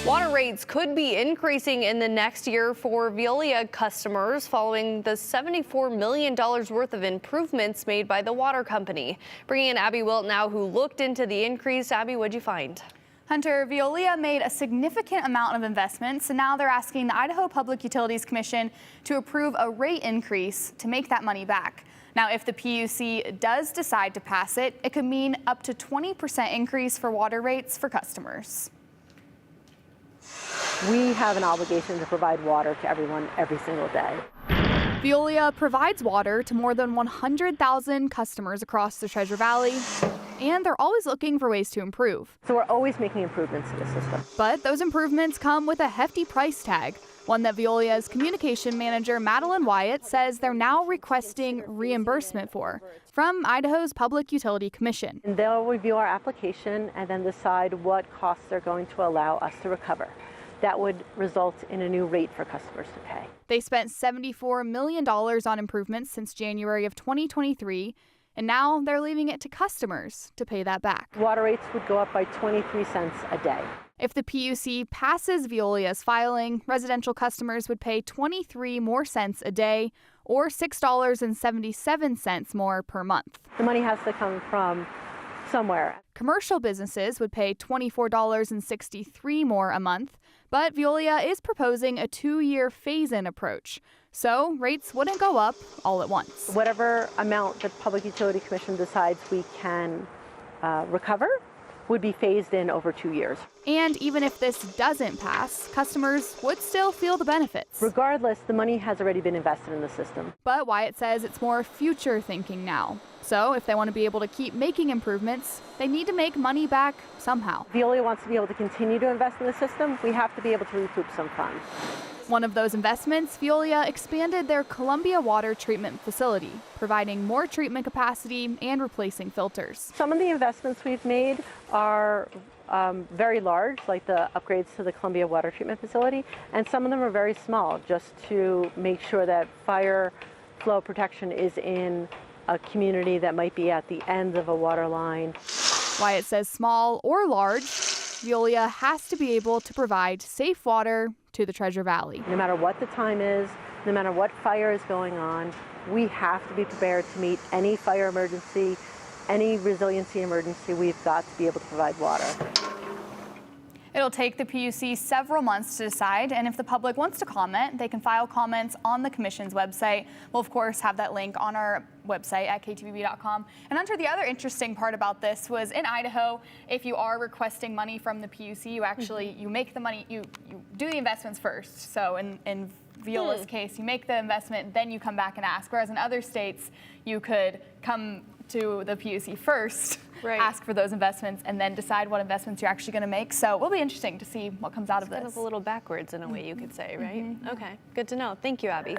Water rates could be increasing in the next year for Veolia customers following the $74 million worth of improvements made by the water company. Bringing in Abby Wilt now, who looked into the increase. Abby, what'd you find? Hunter, Veolia made a significant amount of investments, and now they're asking the Idaho Public Utilities Commission to approve a rate increase to make that money back. Now, if the PUC does decide to pass it, it could mean up to 20% increase for water rates for customers. We have an obligation to provide water to everyone every single day. Veolia provides water to more than 100,000 customers across the Treasure Valley, and they're always looking for ways to improve. So we're always making improvements to the system. But those improvements come with a hefty price tag, one that Veolia's communication manager, Madeline Wyatt, says they're now requesting reimbursement for from Idaho's Public Utility Commission. And they'll review our application and then decide what costs they're going to allow us to recover. That would result in a new rate for customers to pay. They spent $74 million on improvements since January of 2023, and now they're leaving it to customers to pay that back. Water rates would go up by 23 cents a day. If the PUC passes Veolia's filing, residential customers would pay 23 more cents a day, or $6.77 more per month. The money has to come from somewhere. Commercial businesses would pay $24.63 more a month, but Veolia is proposing a 2-year phase-in approach, so rates wouldn't go up all at once. Whatever amount the Public Utility Commission decides we can recover would be phased in over 2 years. And even if this doesn't pass, customers would still feel the benefits. Regardless, the money has already been invested in the system. But Wyatt says it's more future thinking now. So if they want to be able to keep making improvements, they need to make money back somehow. Veolia wants to be able to continue to invest in the system. We have to be able to recoup some funds. One of those investments, Veolia expanded their Columbia water treatment facility, providing more treatment capacity and replacing filters. Some of the investments we've made are very large, like the upgrades to the Columbia water treatment facility, and some of them are very small, just to make sure that fire flow protection is in a community that might be at the end of a water line. Wyatt says small or large, Veolia has to be able to provide safe water to the Treasure Valley. No matter what the time is, no matter what fire is going on, we have to be prepared to meet any fire emergency, any resiliency emergency. We've got to be able to provide water. It'll take the PUC several months to decide, and if the public wants to comment, they can file comments on the Commission's website. We'll, of course, have that link on our website at ktvb.com. And Hunter, the other interesting part about this was in Idaho, if you are requesting money from the PUC, you actually you make the money, you do the investments first. So in Veolia's case, you make the investment, then you come back and ask. Whereas in other states, you could come to the PUC first, ask for those investments, and then decide what investments you're actually going to make. So it will be interesting to see what comes out of this. Kind of a little backwards in a way, you could say, right? Okay, good to know. Thank you, Abby.